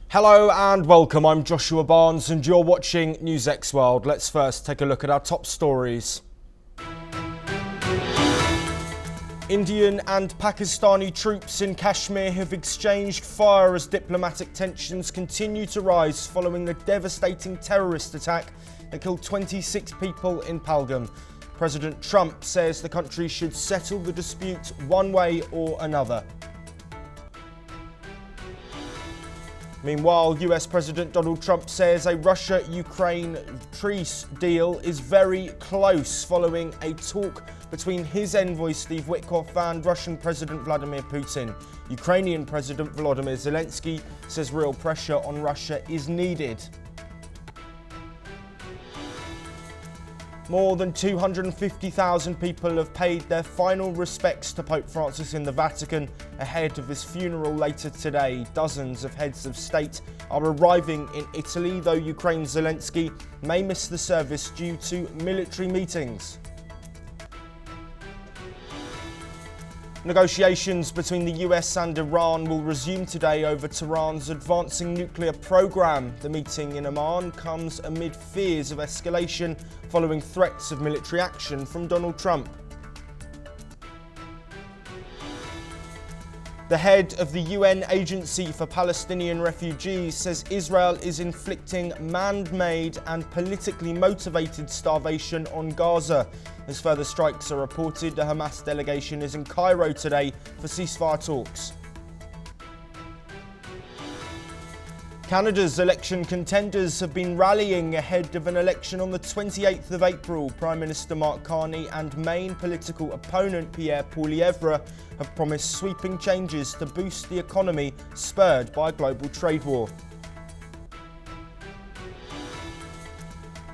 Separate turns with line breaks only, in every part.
Hello and welcome, I'm Joshua Barnes and you're watching NewsX World. Let's first take a look at our top stories. Indian and Pakistani troops in Kashmir have exchanged fire as diplomatic tensions continue to rise following a devastating terrorist attack that killed 26 people in Pahalgam. President Trump says the country should settle the dispute one way or another. Meanwhile, US President Donald Trump says a Russia-Ukraine peace deal is very close following a talk between his envoy Steve Witkoff and Russian President Vladimir Putin. Ukrainian President Volodymyr Zelensky says real pressure on Russia is needed. More than 250,000 people have paid their final respects to Pope Francis in the Vatican ahead of his funeral later today. Dozens of heads of state are arriving in Italy, though Ukraine's Zelensky may miss the service due to military meetings. Negotiations between the US and Iran will resume today over Tehran's advancing nuclear program. The meeting in Amman comes amid fears of escalation following threats of military action from Donald Trump. The head of the UN Agency for Palestinian Refugees says Israel is inflicting man-made and politically motivated starvation on Gaza. As further strikes are reported, the Hamas delegation is in Cairo today for ceasefire talks. Canada's election contenders have been rallying ahead of an election on the 28th of April. Prime Minister Mark Carney and main political opponent Pierre Poilievre have promised sweeping changes to boost the economy spurred by a global trade war.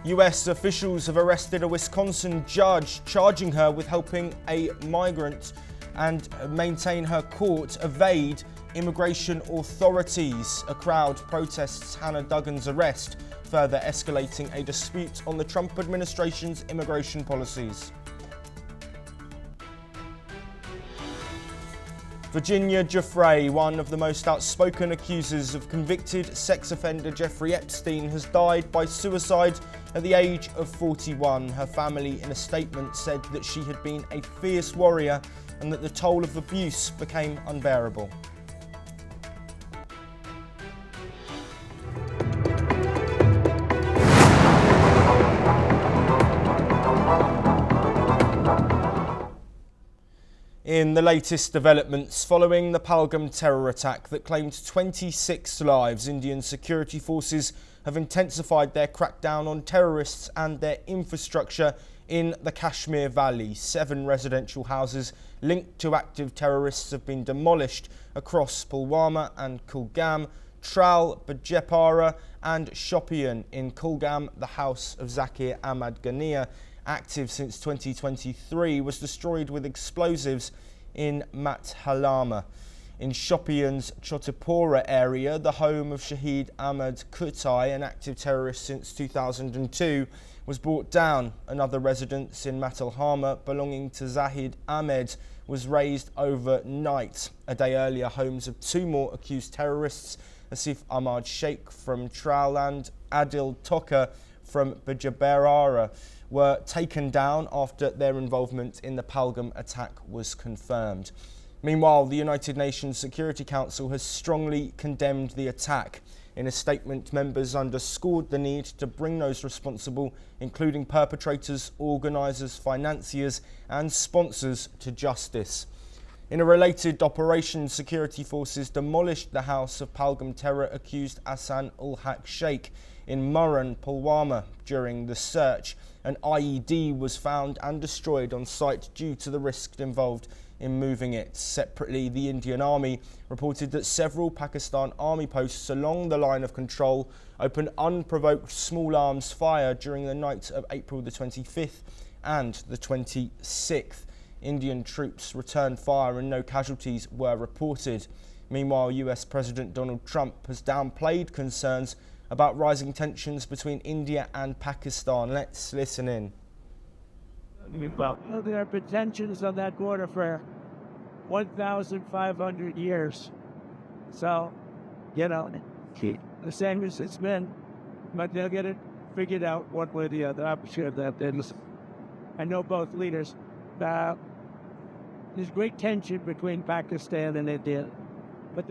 US officials have arrested a Wisconsin judge, charging her with helping a migrant and maintain her court evade immigration authorities. A crowd protests Hannah Duggan's arrest, further escalating a dispute on the Trump administration's immigration policies. Virginia Giuffre, one of the most outspoken accusers of convicted sex offender Jeffrey Epstein, has died by suicide at the age of 41. Her family, in a statement, said that she had been a fierce warrior and that the toll of abuse became unbearable. In the latest developments following the Pahalgam terror attack that claimed 26 lives, Indian security forces have intensified their crackdown on terrorists and their infrastructure in the Kashmir Valley. 7 residential houses linked to active terrorists have been demolished across Pulwama and Kulgam, Tral, Bajepara and Shopian. In Kulgam, the house of Zakir Ahmad Ghania, active since 2023, was destroyed with explosives in Mathalama. In Shopian's Chotipora area, the home of Shahid Ahmad Kutai, an active terrorist since 2002, was brought down. Another residence in Matalhama belonging to Zahid Ahmed was razed overnight. A day earlier, homes of 2 more accused terrorists, Asif Ahmad Sheikh from Tral and Adil Toka from Bajaberara, were taken down after their involvement in the Pahalgam attack was confirmed. Meanwhile, the United Nations Security Council has strongly condemned the attack. In a statement, members underscored the need to bring those responsible, including perpetrators, organisers, financiers and sponsors, to justice. In a related operation, security forces demolished the house of Pahalgam terror-accused Hassan ul-Haq Sheikh in Murran, Pulwama. During the search, an IED was found and destroyed on site due to the risk involved in moving it. Separately, the Indian Army reported that several Pakistan Army posts along the line of control opened unprovoked small arms fire during the night of April the 25th and the 26th. Indian troops returned fire and no casualties were reported. Meanwhile, US President Donald Trump has downplayed concerns about rising tensions between India and Pakistan. Let's listen in.
Well, there have been tensions on that border for 1,500 years. So, the same as it's been, but they'll get it figured out one way or the other. I'm sure that I know both leaders. There's great tension between Pakistan and India, but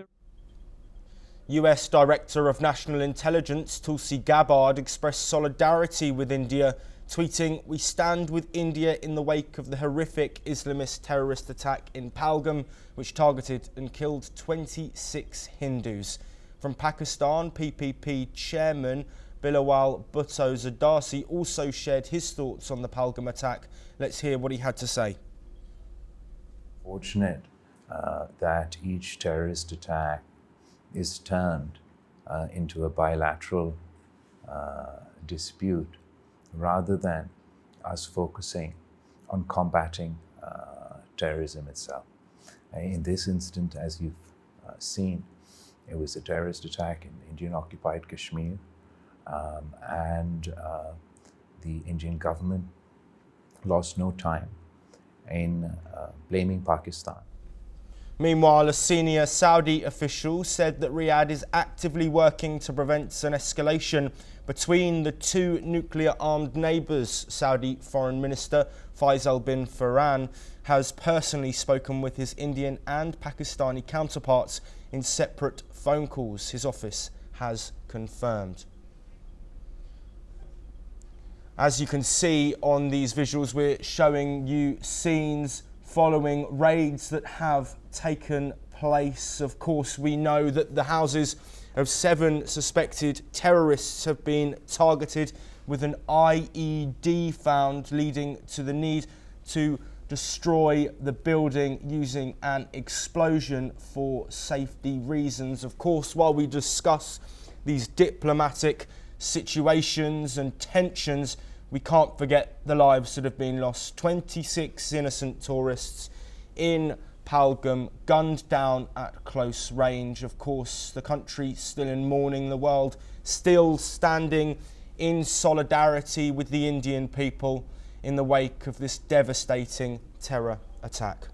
US Director of National Intelligence Tulsi Gabbard expressed solidarity with India, tweeting, "We stand with India in the wake of the horrific Islamist terrorist attack in Pahalgam, which targeted and killed 26 Hindus." From Pakistan, PPP Chairman Bilawal Bhutto Zardari also shared his thoughts on the Pahalgam attack. Let's hear what he had to say.
Fortunate that each terrorist attack is turned into a bilateral dispute rather than us focusing on combating terrorism itself. In this instance, as you've seen, it was a terrorist attack in Indian-occupied Kashmir, and the Indian government lost no time in blaming Pakistan.
Meanwhile, a senior Saudi official said that Riyadh is actively working to prevent an escalation between the two nuclear-armed neighbours. Saudi Foreign Minister Faisal bin Farhan has personally spoken with his Indian and Pakistani counterparts in separate phone calls, his office has confirmed. As you can see on these visuals, we're showing you scenes following raids that have taken place. Of course, we know that the houses of 7 suspected terrorists have been targeted with an IED found, leading to the need to destroy the building using an explosion for safety reasons. Of course, while we discuss these diplomatic situations and tensions, we can't forget the lives that have been lost. 26 innocent tourists in Pahalgam gunned down at close range. Of course, the country still in mourning, the world still standing in solidarity with the Indian people in the wake of this devastating terror attack.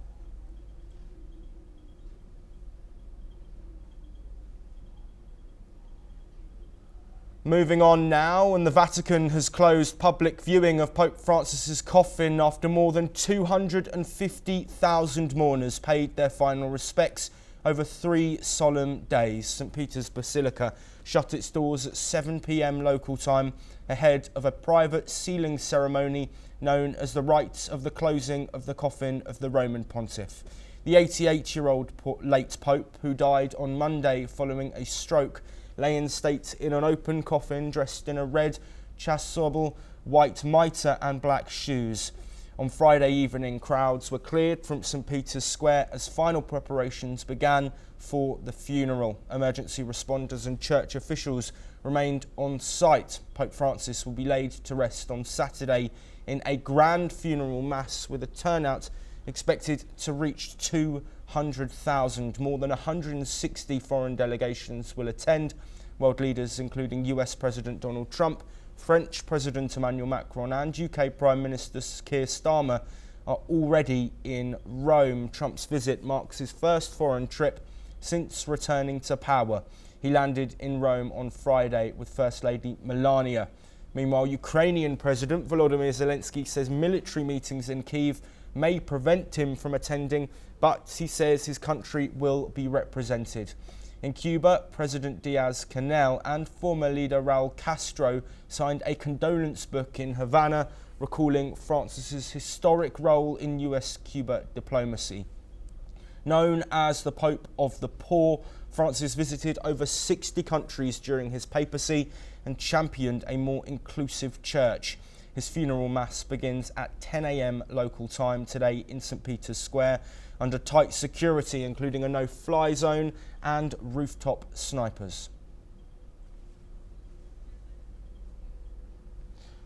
Moving on now, and the Vatican has closed public viewing of Pope Francis's coffin after more than 250,000 mourners paid their final respects over 3 solemn days. St. Peter's Basilica shut its doors at 7 p.m. local time ahead of a private sealing ceremony known as the rite of the closing of the coffin of the Roman Pontiff. The 88-year-old late Pope, who died on Monday following a stroke, lay in state in an open coffin dressed in a red chasuble, white mitre and black shoes. On Friday evening, crowds were cleared from St. Peter's Square as final preparations began for the funeral. Emergency responders and church officials remained on site. Pope Francis will be laid to rest on Saturday in a grand funeral mass with a turnout expected to reach 200,000. More than 160 foreign delegations will attend. World leaders including US President Donald Trump, French President Emmanuel Macron and UK Prime Minister Keir Starmer are already in Rome. Trump's visit marks his first foreign trip since returning to power. He landed in Rome on Friday with First Lady Melania. Meanwhile, Ukrainian President Volodymyr Zelensky says military meetings in Kyiv may prevent him from attending, but he says his country will be represented. In Cuba, President Diaz-Canel and former leader Raul Castro signed a condolence book in Havana, recalling Francis's historic role in US-Cuba diplomacy. Known as the Pope of the Poor, Francis visited over 60 countries during his papacy and championed a more inclusive church. His funeral mass begins at 10 a.m. local time today in St. Peter's Square under tight security, including a no-fly zone and rooftop snipers.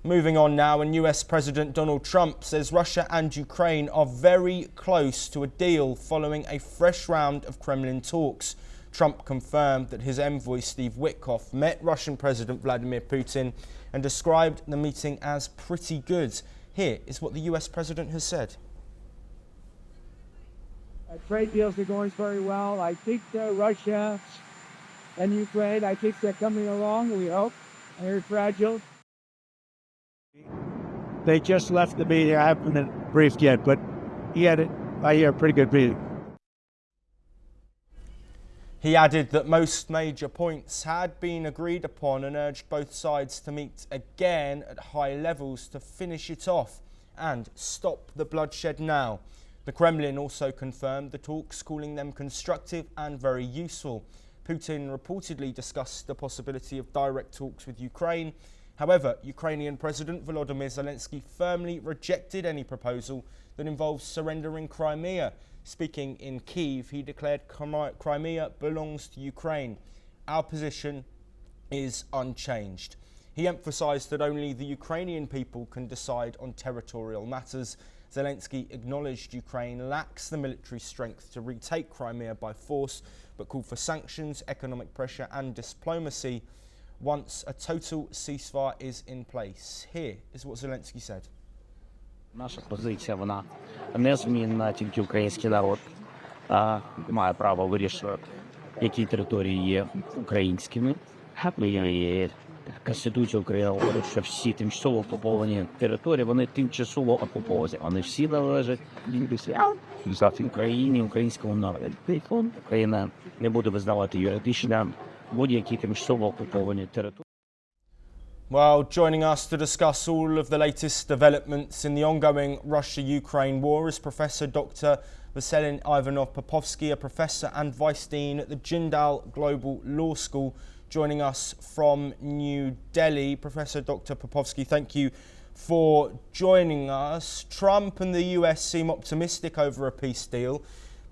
Moving on now, and US President Donald Trump says Russia and Ukraine are very close to a deal following a fresh round of Kremlin talks. Trump confirmed that his envoy Steve Witkoff met Russian President Vladimir Putin and described the meeting as pretty good. Here is what the US President has said.
Trade deals are going very well. I think Russia and Ukraine, I think they're coming along, we hope. They're fragile. They just left the meeting. I haven't been briefed yet, but I hear a pretty good meeting.
He added that most major points had been agreed upon and urged both sides to meet again at high levels to finish it off and stop the bloodshed now. The Kremlin also confirmed the talks, calling them constructive and very useful. Putin reportedly discussed the possibility of direct talks with Ukraine. However, Ukrainian President Volodymyr Zelensky firmly rejected any proposal that involves surrendering Crimea. Speaking in Kyiv, he declared Crimea belongs to Ukraine. Our position is unchanged. He emphasised that only the Ukrainian people can decide on territorial matters. Zelensky acknowledged Ukraine lacks the military strength to retake Crimea by force, but called for sanctions, economic pressure and diplomacy once a total ceasefire is in place. Here is what Zelensky said.
Наша позиція, вона незмінна, тільки український народ має право вирішувати, які території є українськими. І Конституція України говорить, що всі тимчасово окуповані території, вони тимчасово окуповані. Вони всі належать Україні, українському народу. Україна не буде визнавати юридично будь-які тимчасово окуповані території.
Well, joining us to discuss all of the latest developments in the ongoing Russia-Ukraine war is Professor Dr. Vasilin Ivanov-Popovsky, a professor and vice dean at the Jindal Global Law School, joining us from New Delhi. Professor Dr. Popovsky, thank you for joining us. Trump and the US seem optimistic over a peace deal,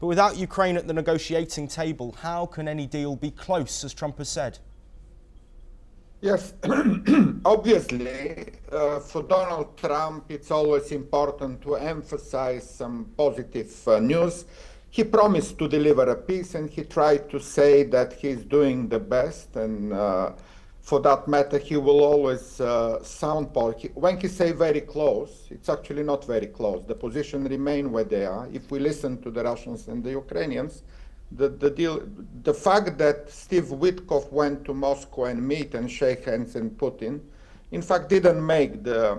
but without Ukraine at the negotiating table, how can any deal be close, as Trump has said?
Yes, obviously, for Donald Trump, it's always important to emphasize some positive news. He promised to deliver a peace, and he tried to say that he's doing the best, and for that matter, he will always sound positive. When he say very close, it's actually not very close. The position remain where they are. If we listen to the Russians and the Ukrainians, the fact that Steve Witkoff went to Moscow and meet and shake hands and Putin, in fact, didn't make the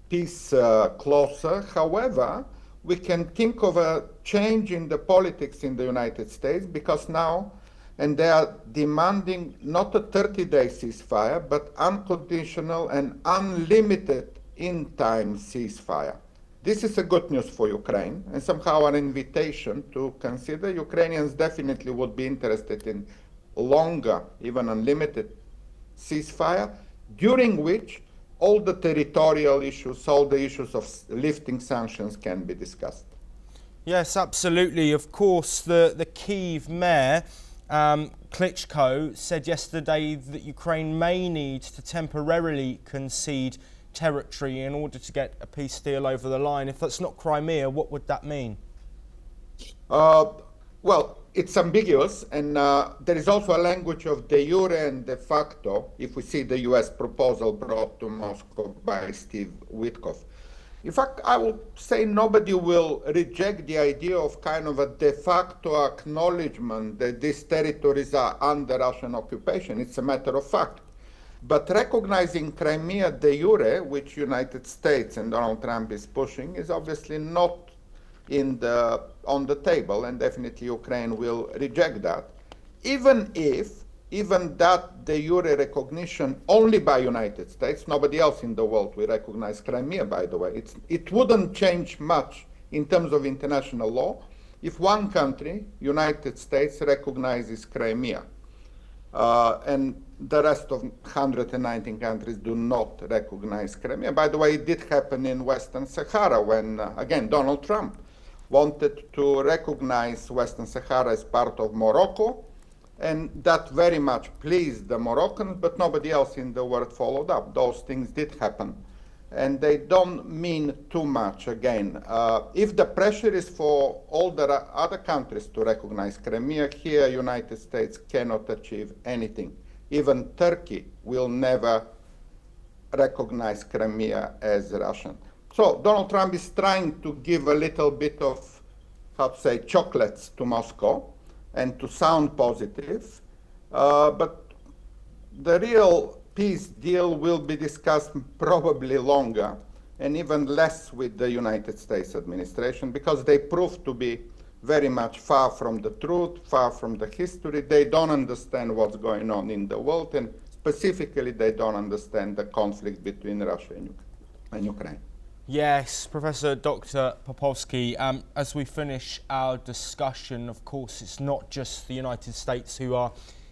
peace closer. However, we can think of a change in the politics in the United States, because now, and they are demanding not a 30-day ceasefire, but unconditional and unlimited in-time ceasefire. This is a good news for Ukraine, and somehow an invitation to consider. Ukrainians definitely would be interested in longer, even unlimited ceasefire, during which all the territorial issues, all the issues of lifting sanctions can be discussed.
Yes, absolutely. Of course, the Kyiv mayor, Klitschko, said yesterday that Ukraine may need to temporarily concede territory in order to get a peace deal over the line. If that's not Crimea, what would that mean?
Well, it's ambiguous, and there is also a language of de jure and de facto, if we see the US proposal brought to Moscow by Steve Witkoff. In fact, I would say nobody will reject the idea of kind of a de facto acknowledgement that these territories are under Russian occupation. It's a matter of fact. But recognizing Crimea de jure, which United States and Donald Trump is pushing, is obviously not on the table, and definitely Ukraine will reject that. Even that de jure recognition only by United States, nobody else in the world will recognize Crimea, by the way. It wouldn't change much in terms of international law if one country, United States, recognizes Crimea. And the rest of 119 countries do not recognize Crimea. By the way, it did happen in Western Sahara when, again, Donald Trump wanted to recognize Western Sahara as part of Morocco, and that very much pleased the Moroccans, but nobody else in the world followed up. Those things did happen, and they don't mean too much. Again, if the pressure is for all the other countries to recognize Crimea, here United States cannot achieve anything. Even Turkey will never recognize Crimea as Russian. So Donald Trump is trying to give a little bit of how to say, chocolates to Moscow and to sound positive. But the real peace deal will be discussed probably longer and even less with the United States administration, because they prove to be very much far from the truth, far from the history. They don't understand what's going on in the world, and specifically they don't understand the conflict between Russia and Ukraine.
Yes, Professor Dr. Popovsky, as we finish our discussion, of course, it's not just the United States who are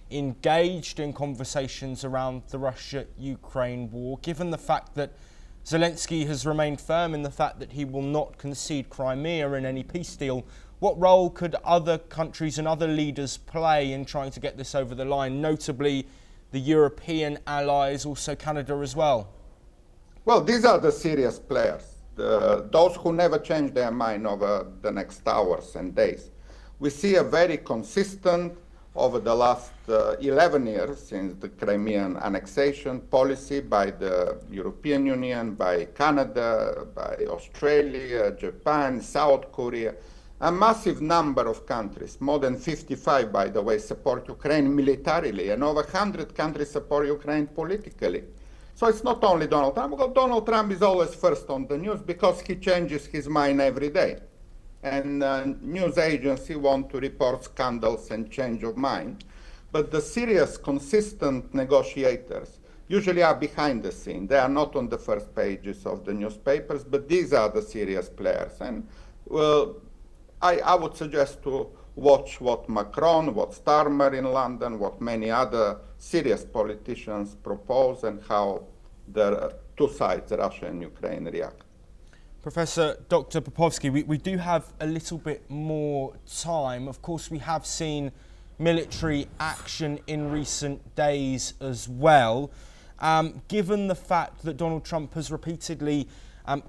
engaged in conversations around the Russia-Ukraine war. Given the fact that Zelensky has remained firm in the fact that he will not concede Crimea in any peace deal, what role could other countries and other leaders play in trying to get this over the line, notably the European allies, also Canada as well?
Well, these are the serious players, those who never change their mind over the next hours and days. We see a very consistent, over the last 11 years since the Crimean annexation, policy by the European Union, by Canada, by Australia, Japan, South Korea. A massive number of countries, more than 55 by the way, support Ukraine militarily, and over 100 countries support Ukraine politically. So it's not only Donald Trump, because Donald Trump is always first on the news because he changes his mind every day. And news agencies want to report scandals and change of mind. But the serious, consistent negotiators usually are behind the scene. They are not on the first pages of the newspapers, but these are the serious players. And well, I would suggest to watch what Macron, what Starmer in London, what many other serious politicians propose, and how the two sides, Russia and Ukraine, react.
Professor Dr. Popovsky, we do have a little bit more time. Of course, we have seen military action in recent days as well. Given the fact that Donald Trump has repeatedly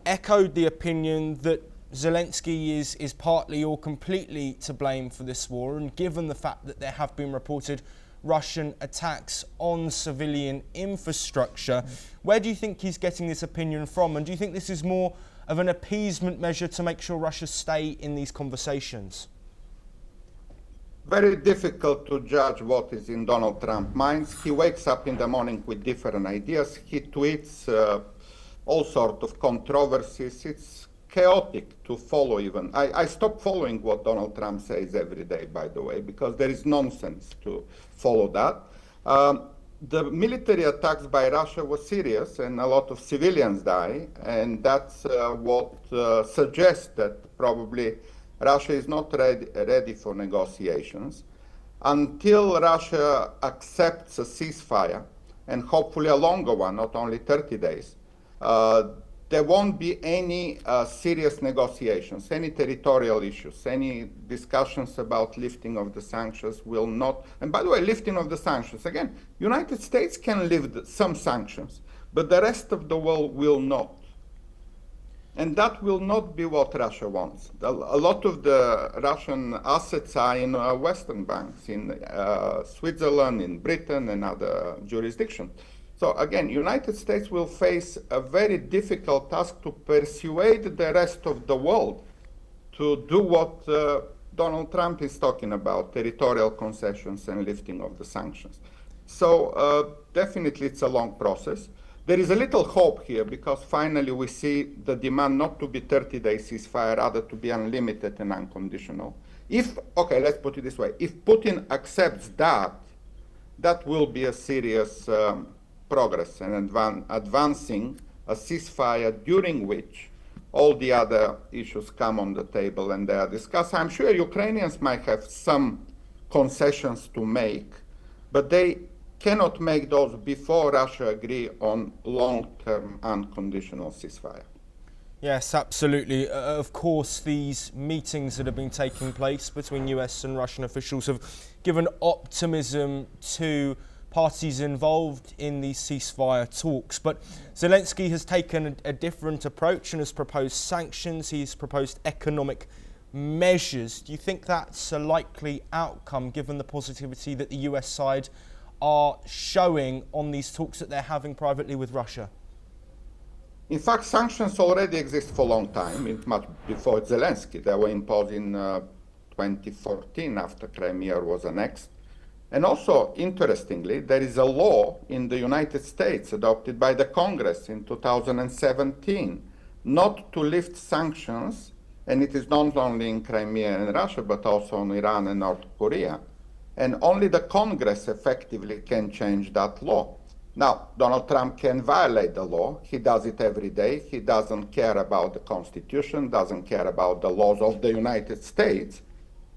echoed the opinion that Zelensky is partly or completely to blame for this war, and given the fact that there have been reported Russian attacks on civilian infrastructure, where do you think he's getting this opinion from? And do you think this is more of an appeasement measure to make sure Russia stay in these conversations?
Very difficult to judge what is in Donald Trump's mind. He wakes up in the morning with different ideas. He tweets all sorts of controversies. It's chaotic to follow even. I stopped following what Donald Trump says every day, by the way, because there is nonsense to follow that. The military attacks by Russia were serious, and a lot of civilians die, and that's what suggests that probably Russia is not ready for negotiations. Until Russia accepts a ceasefire, and hopefully a longer one, not only 30 days, there won't be any serious negotiations, any territorial issues, any discussions about lifting of the sanctions will not. And by the way, lifting of the sanctions, again, United States can lift some sanctions, but the rest of the world will not. And that will not be what Russia wants. A lot of the Russian assets are in Western banks, in Switzerland, in Britain, and other jurisdictions. So again, United States will face a very difficult task to persuade the rest of the world to do what Donald Trump is talking about, territorial concessions and lifting of the sanctions. So definitely it's a long process. There is a little hope here because finally we see the demand not to be 30-day ceasefire, rather to be unlimited and unconditional. Okay, let's put it this way. If Putin accepts that, that will be a serious progress and advancing a ceasefire during which all the other issues come on the table and they are discussed. I'm sure Ukrainians might have some concessions to make, but they cannot make those before Russia agree on long-term unconditional ceasefire.
Yes, absolutely. Of course, these meetings that have been taking place between US and Russian officials have given optimism to parties involved in these ceasefire talks. But Zelensky has taken a different approach and has proposed sanctions. He's proposed economic measures. Do you think that's a likely outcome given the positivity that the US side are showing on these talks that they're having privately with Russia?
In fact, sanctions already exist for a long time, much before Zelensky. They were imposed in 2014 after Crimea was annexed. And also, interestingly, there is a law in the United States adopted by the Congress in 2017 not to lift sanctions, and it is not only in Crimea and Russia, but also on Iran and North Korea. And only the Congress effectively can change that law. Now, Donald Trump can violate the law. He does it every day. He doesn't care about the Constitution, doesn't care about the laws of the United States.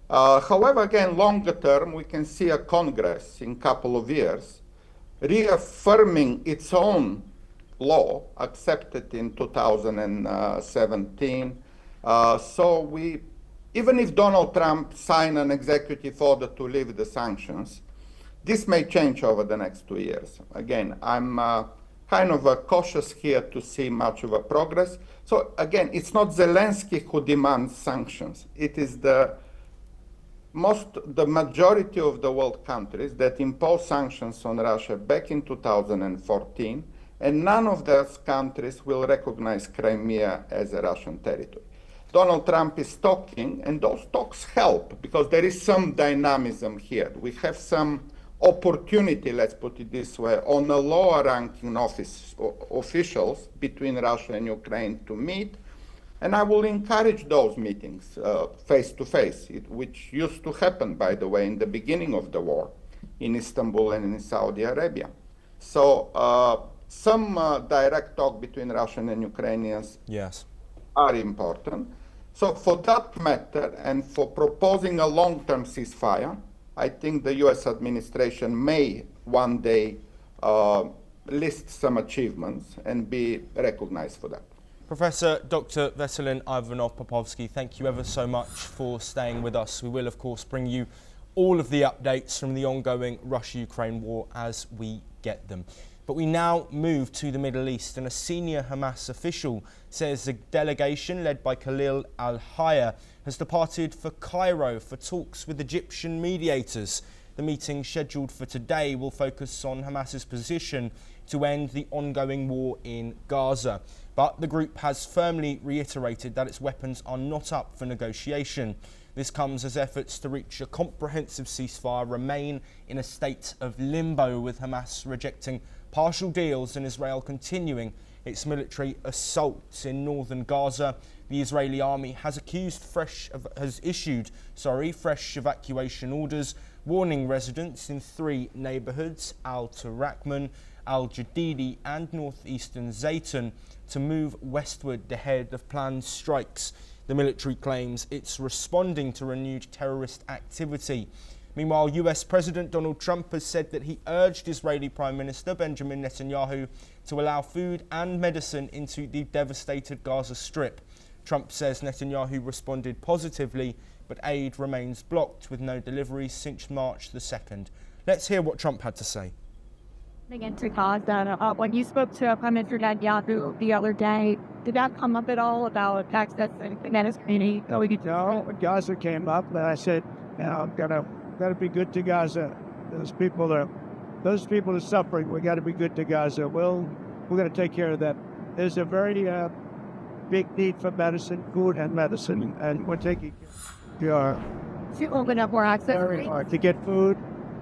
However, again, longer term, we can see a Congress in a couple of years reaffirming its own law accepted in 2017. Even if Donald Trump signed an executive order to lift the sanctions, this may change over the next 2 years. Again, I'm kind of cautious here to see much of a progress. So again, it's not Zelensky who demands sanctions. It is the majority of the world countries that imposed sanctions on Russia back in 2014, and none of those countries will recognize Crimea as a Russian territory. Donald Trump is talking, and those talks help because there is some dynamism here. We have some opportunity, let's put it this way, on the lower ranking officials between Russia and Ukraine to meet. And I will encourage those meetings face to face, which used to happen, by the way, in the beginning of the war in Istanbul and in Saudi Arabia. So some direct talk between Russian and Ukrainians are important. So for that matter, and for proposing a long-term ceasefire, I think the US administration may one day list some achievements and be recognized for that.
Professor Dr. Veselin Ivanov-Popovsky, thank you ever so much for staying with us. We will, of course, bring you all of the updates from the ongoing Russia-Ukraine war as we get them. But we now move to the Middle East, and a senior Hamas official says a delegation led by Khalil al-Hayya has departed for Cairo for talks with Egyptian mediators. The meeting scheduled for today will focus on Hamas's position to end the ongoing war in Gaza. But the group has firmly reiterated that its weapons are not up for negotiation. This comes as efforts to reach a comprehensive ceasefire remain in a state of limbo, with Hamas rejecting partial deals and Israel continuing its military assault in northern Gaza. The Israeli army has issued fresh evacuation orders, warning residents in 3 neighbourhoods, Al-Turahman, Al-Jadidi and northeastern Zaytun, to move westward ahead of planned strikes. The military claims it's responding to renewed terrorist activity. Meanwhile, US President Donald Trump has said that he urged Israeli Prime Minister Benjamin Netanyahu to allow food and medicine into the devastated Gaza Strip. Trump says Netanyahu responded positively, but aid remains blocked with no deliveries since March the 2nd. Let's hear what Trump had to say.
Into Gaza. When you spoke to Prime Minister Netanyahu the other day, did that come up at all about access and that community?
No, Gaza came up, and I said, gotta be good to Gaza. Those people are suffering. We got to be good to Gaza. We're going to take care of that. There's a very big need for medicine, food and medicine, and we're taking care of
to open up more access.
very hard to get food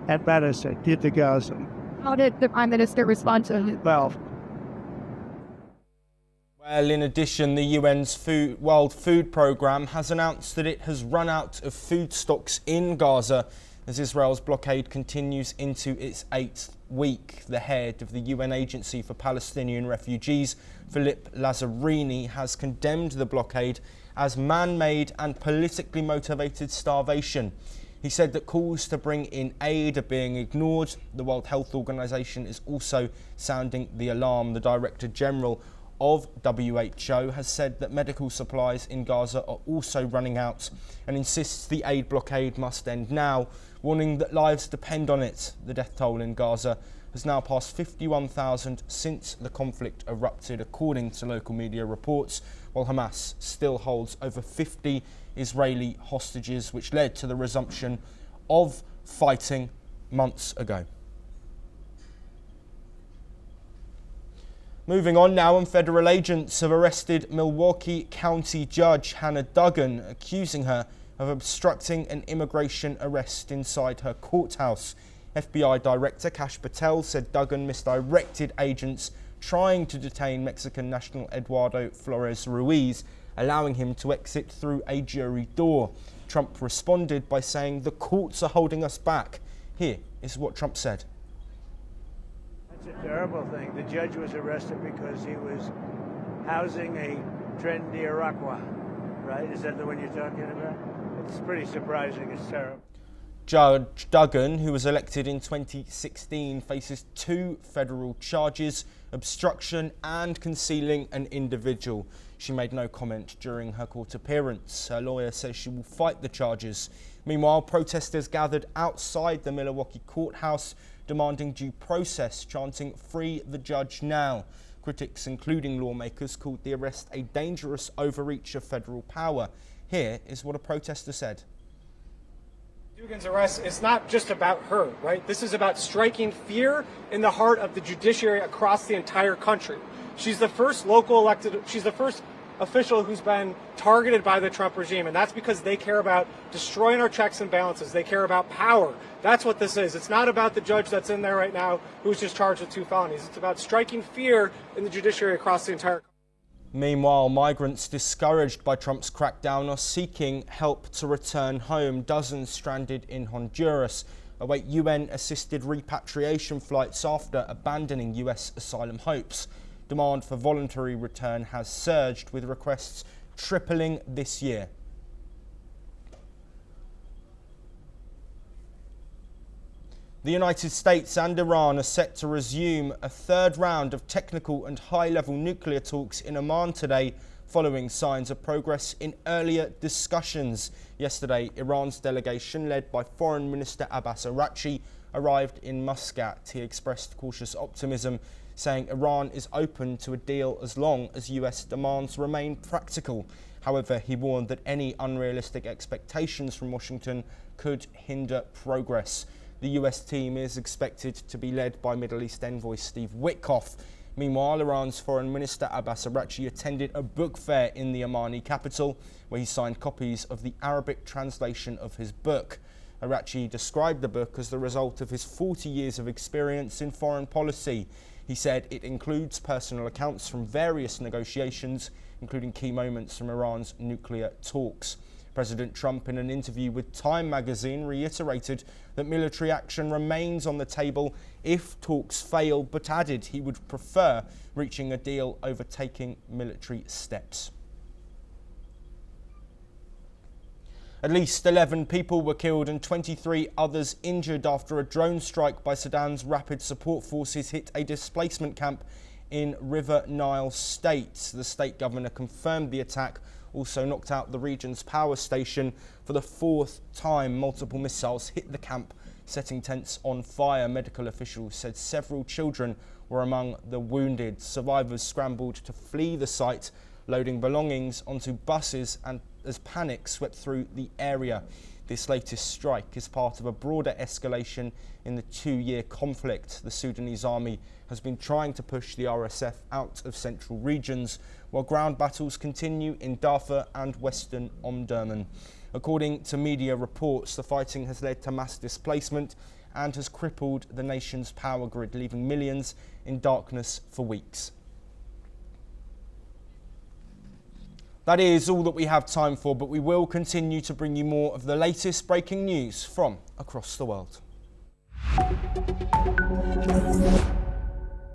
and medicine to Gaza.
How did the Prime Minister respond to it?
Well,
in addition, the UN's World Food Programme has announced that it has run out of food stocks in Gaza as Israel's blockade continues into its 8th week. The head of the UN Agency for Palestinian Refugees, Philippe Lazzarini, has condemned the blockade as man-made and politically motivated starvation. He said that calls to bring in aid are being ignored. The World Health Organization is also sounding the alarm. The Director General of WHO has said that medical supplies in Gaza are also running out and insists the aid blockade must end now, warning that lives depend on it. The death toll in Gaza has now passed 51,000 since the conflict erupted, according to local media reports, while Hamas still holds over 50 Israeli hostages, which led to the resumption of fighting months ago. Moving on now, and federal agents have arrested Milwaukee County Judge Hannah Duggan, accusing her of obstructing an immigration arrest inside her courthouse. FBI Director Kash Patel said Duggan misdirected agents trying to detain Mexican national Eduardo Flores Ruiz, allowing him to exit through a jury door. Trump responded by saying the courts are holding us back. Here is what Trump said.
It's a terrible thing. The judge was arrested because he was housing a tren d'Iroquois, right? Is that the one you're talking about? It's pretty surprising. It's terrible.
Judge Duggan, who was elected in 2016, faces 2 federal charges: obstruction and concealing an individual. She made no comment during her court appearance. Her lawyer says she will fight the charges. Meanwhile, protesters gathered outside the Milwaukee courthouse demanding due process, chanting "Free the judge now." Critics, including lawmakers, called the arrest a dangerous overreach of federal power. Here is what a protester said.
Duggan's arrest is not just about her, right? This is about striking fear in the heart of the judiciary across the entire country. She's the first she's the first official who's been targeted by the Trump regime, and that's because they care about destroying our checks and balances. They care about power. That's what this is. It's not about the judge that's in there right now who's just charged with 2 felonies. It's about striking fear in the judiciary across the entire country.
Meanwhile, migrants discouraged by Trump's crackdown are seeking help to return home. Dozens stranded in Honduras await UN-assisted repatriation flights after abandoning US asylum hopes. Demand for voluntary return has surged, with requests tripling this year. The United States and Iran are set to resume a 3rd round of technical and high-level nuclear talks in Oman today, following signs of progress in earlier discussions. Yesterday, Iran's delegation, led by Foreign Minister Abbas Araghchi, arrived in Muscat. He expressed cautious optimism, saying Iran is open to a deal as long as US demands remain practical. However, he warned that any unrealistic expectations from Washington could hinder progress. The US team is expected to be led by Middle East envoy Steve Witkoff. Meanwhile, Iran's Foreign Minister Abbas Araghchi attended a book fair in the Omani capital, where he signed copies of the Arabic translation of his book. Araghchi described the book as the result of his 40 years of experience in foreign policy. He said it includes personal accounts from various negotiations, including key moments from Iran's nuclear talks. President Trump, in an interview with Time magazine, reiterated that military action remains on the table if talks fail, but added he would prefer reaching a deal over taking military steps. At least 11 people were killed and 23 others injured after a drone strike by Sudan's Rapid Support Forces hit a displacement camp in River Nile state. The state governor confirmed the attack also knocked out the region's power station. For the 4th time, multiple missiles hit the camp, setting tents on fire. Medical officials said several children were among the wounded. Survivors scrambled to flee the site, loading belongings onto buses and as panic swept through the area. This latest strike is part of a broader escalation in the 2-year conflict. The Sudanese army has been trying to push the RSF out of central regions, while ground battles continue in Darfur and western Omdurman. According to media reports, the fighting has led to mass displacement and has crippled the nation's power grid, leaving millions in darkness for weeks. That is all that we have time for, but we will continue to bring you more of the latest breaking news from across the world.